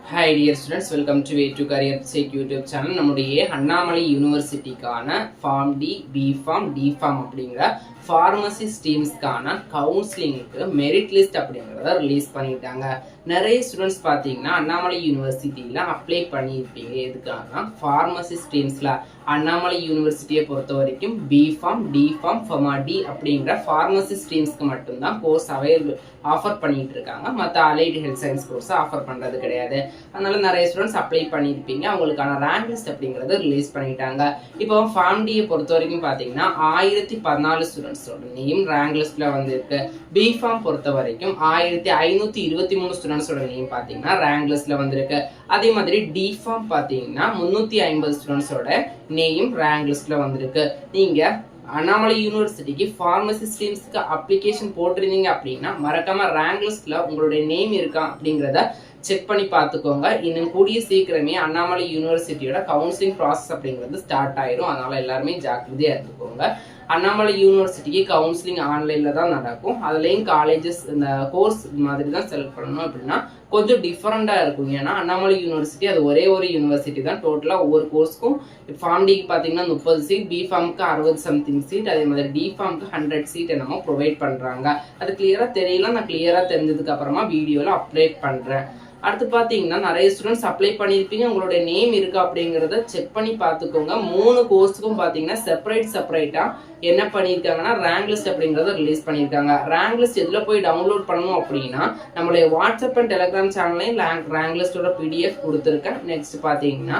Hi dear students, welcome to Way to Career Check YouTube channel. நம்முடைய அண்ணாமலை யூனிவர்சிட்டிக்கான pharm D, B pharm, D pharm அப்படிங்கிற pharmacy ஸ்ட்ரீம்ஸ்க்கான கவுன்சிலிங்க்கு merit list அப்படிங்கிறத release பண்ணிட்டாங்க. நிறைய ஸ்டூடெண்ட்ஸ் பார்த்தீங்கன்னா அண்ணாமலை யூனிவர்சிட்டியில் அப்ளை பண்ணியிருப்பீங்க. எதுக்காகனா ஃபார்மசி ஸ்ட்ரீம்ஸில் அண்ணாமலை யூனிவர்சிட்டியை பொறுத்த வரைக்கும் B pharm, D pharm, pharm D அப்படிங்கிற ஃபார்மசி ஸ்ட்ரீம்ஸ்க்கு மட்டும்தான் கோர்ஸ் ஆஃபர் பண்ணிட்டு இருக்காங்க. மற்ற அலைடு ஹெல்த் சயின்ஸ் கோர்ஸை ஆஃபர் பண்ணுறது கிடையாது. அதனால நிறைய ஸ்டூடெண்ட்ஸ் அப்ளை பண்ணியிருப்பீங்க. அவங்களுக்கான ரேங்க் லிஸ்ட் அப்படிங்கிறது ரிலீஸ் பண்ணிட்டாங்க. இப்போ ஃபார்ம் டியை பொறுத்த வரைக்கும் பார்த்தீங்கன்னா 1014 ஸ்டூடெண்ட்ஸோட நேம் ரேங்க் லிஸ்ட்ல வந்திருக்கு. பி ஃபார்ம் பொறுத்த வரைக்கும் 1523 ஸ்டூடெண்ட்ஸோட நேம் பார்த்தீங்கன்னா ரேங்க் லிஸ்ட்ல வந்திருக்கு. அதே மாதிரி டி ஃபார்ம் பார்த்தீங்கன்னா 350 ஸ்டூடெண்ட்ஸோட நேம் ரேங்க் லிஸ்ட்ல வந்திருக்கு. நீங்க அண்ணாமலை யூனிவர்சிட்டிக்கு ஃபார்மசி ஸ்ட்ரீம்ஸ்க்கு அப்ளிகேஷன் போட்டிருந்தீங்க அப்படின்னா மறக்காம ரேங்க் லிஸ்ட்ல உங்களுடைய நேம் இருக்கா அப்படிங்கிறத செக் பண்ணி பார்த்துக்கோங்க. இன்னும் கூடிய சீக்கிரமே அண்ணாமலை யூனிவர்சிட்டியோட கவுன்சிலிங் ப்ராசஸ் அப்படிங்கிறது ஸ்டார்ட் ஆயிரும். அதனால எல்லாருமே ஜாக்கிரதையா இருந்துக்கோங்க. அண்ணாமலை யூனிவர்சிட்டிக்கு கவுன்சிலிங் ஆன்லைன்ல தான் நடக்கும். அதுலேயும் காலேஜஸ் இந்த கோர்ஸ் மாதிரி தான் செலக்ட் பண்ணணும் அப்படின்னா கொஞ்சம் டிஃப்ரெண்டா இருக்கும். ஏன்னா அண்ணாமலை யூனிவர்சிட்டி அது ஒரே ஒரு யூனிவர்சிட்டி தான். டோட்டலா ஒவ்வொரு கோர்ஸ்க்கும் ஃபார்ம் டிக்கு பார்த்தீங்கன்னா 30 சீட், பி ஃபார்முக்கு 60 சம்திங் சீட், அதே மாதிரி டி ஃபார்முக்கு 100 சீட் என்னமோ ப்ரொவைட் பண்றாங்க. அது கிளியரா தெரியல. நான் கிளியரா தெரிஞ்சதுக்கு அப்புறமா வீடியோல அப்டேட் பண்றேன். அடுத்து பார்த்தீங்கன்னா நிறைய ஸ்டூடெண்ட்ஸ் அப்ளை பண்ணியிருப்பீங்க. உங்களுடைய நேம் இருக்கா அப்படிங்கிறத செக் பண்ணி பார்த்துக்கோங்க. 3 கோர்ஸுக்கும் பார்த்தீங்கன்னா செப்பரேட்டா என்ன பண்ணியிருக்காங்கன்னா ரேங்க் லிஸ்ட் அப்படிங்கிறத ரிலீஸ் பண்ணியிருக்காங்க. ரேங்க் லிஸ்ட் எதில் போய் டவுன்லோட் பண்ணணும் அப்படின்னா நம்மளுடைய வாட்ஸ்அப் அண்ட் டெலிகிராம் சேனல்லையும் ரேங்க் லிஸ்டோட PDF கொடுத்துருக்கேன். நெக்ஸ்ட் பார்த்தீங்கன்னா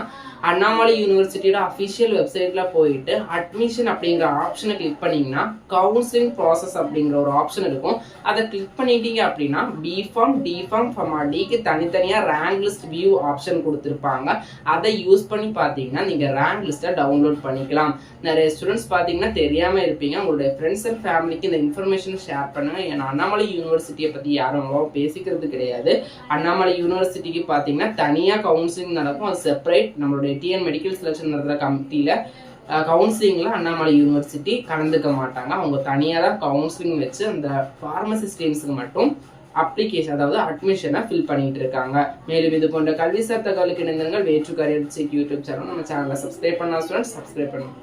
அண்ணாமலை யூனிவர்சிட்டியோட அஃபிஷியல் வெப்சைட்ல போயிட்டு அட்மிஷன் அப்படிங்கிற ஆப்ஷனை கிளிக் பண்ணீங்கன்னா கவுன்சிலிங் ப்ராசஸ் அப்படிங்கிற ஒரு ஆப்ஷன் இருக்கும். அதை கிளிக் பண்ணிட்டீங்க அப்படின்னா பி ஃபார்ம், டி ஃபார்ம், ஃபமா டிக்கு தனித்தனியா ரேங்க் லிஸ்ட் வியூ ஆப்ஷன் கொடுத்துருப்பாங்க. அதை யூஸ் பண்ணி பார்த்தீங்கன்னா நீங்க ரேங்க் லிஸ்ட்டை டவுன்லோட் பண்ணிக்கலாம். நிறைய ஸ்டூடெண்ட்ஸ் பார்த்தீங்கன்னா தெரியாம இருப்பீங்க. உங்களுடைய ஃப்ரெண்ட்ஸ் அண்ட் ஃபேமிலிக்கு இந்த இன்ஃபர்மேஷன் ஷேர் பண்ணுங்க. ஏன்னா அண்ணாமலை யூனிவர்சிட்டியை பத்தி யாரும் பேசிக்கிறது கிடையாது. அண்ணாமலை யூனிவர்சிட்டிக்கு பார்த்தீங்கன்னா தனியா கவுன்சிலிங் நடக்கும். அது செப்பரேட். நம்மளுடைய டிஎன் மெடிக்கல் செலக்ஷன் நடத்துகிற கமிட்டியில கவுன்சிலிங்ல அண்ணாமலை யூனிவர்சிட்டி கலந்துக்க மாட்டாங்க. அவங்க தனியாக தான் கவுன்சிலிங் வச்சு அந்த ஃபார்மசி ஸ்ட்ரீம்ஸுக்கு மட்டும் அப்ளிகேஷன் அதாவது அட்மிஷனை ஃபில் பண்ணிட்டு இருக்காங்க. மேலும் இது போன்ற கல்வி சார் தகவலுக்கு இணைந்தவர்கள் way to career check YouTube channel நம்ம சேனலை சப்ஸ்கிரைப் பண்ணலாம். ஸ்டூடெண்ட்ஸ் சப்ஸ்கிரைப் பண்ணுங்க.